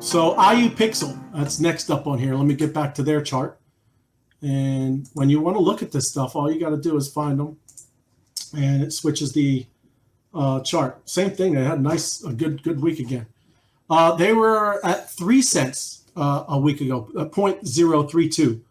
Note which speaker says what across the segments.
Speaker 1: So IUPixel, that's next up on here. Let me get back to their chart. And when you want to look at this stuff, all you got to do is find them, and it switches the chart. Same thing. They had a good week again. They were at 3 cents a week ago, 0.032,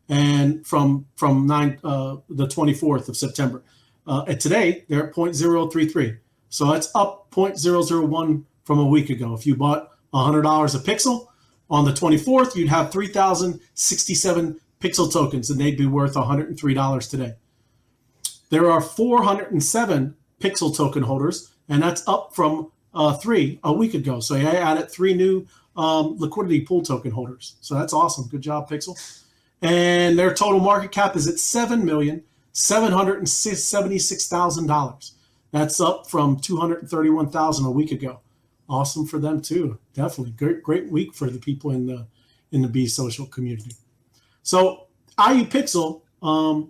Speaker 1: and from the 24th of September. And today they're at 0.033. So that's up 0.001 from a week ago. If you bought $100 a pixel on the 24th, you'd have 3,067 pixel tokens, and they'd be worth $103 today. There are 407 pixel token holders, and that's up from 3 a week ago. So I added 3 new liquidity pool token holders. So that's awesome. Good job, Pixel. And their total market cap is at $7,776,000. That's up from $231,000 a week ago. Awesome for them too. Definitely great week for the people in the BeesSocial community. So IUPixel,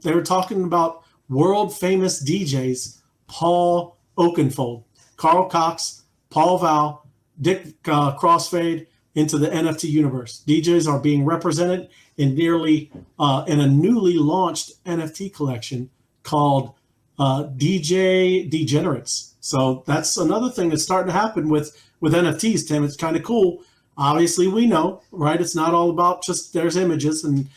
Speaker 1: they were talking about world famous DJs Paul Oakenfold, Carl Cox, Paul Val, Dick Crossfade into the NFT universe. DJs are being represented in in a newly launched NFT collection called DJ Degenerates. So that's another thing that's starting to happen with NFTs, Tim. It's kind of cool. Obviously, we know, right? It's not all about just there's images and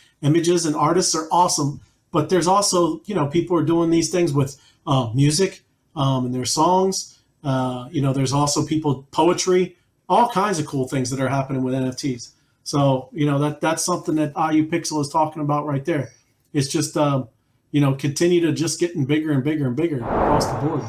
Speaker 1: artists are awesome, but there's also, people are doing these things with music and their songs. There's also poetry, all kinds of cool things that are happening with NFTs. So, that's something that IUPixel is talking about right there. It's just, continue to just getting bigger and bigger and bigger across the board,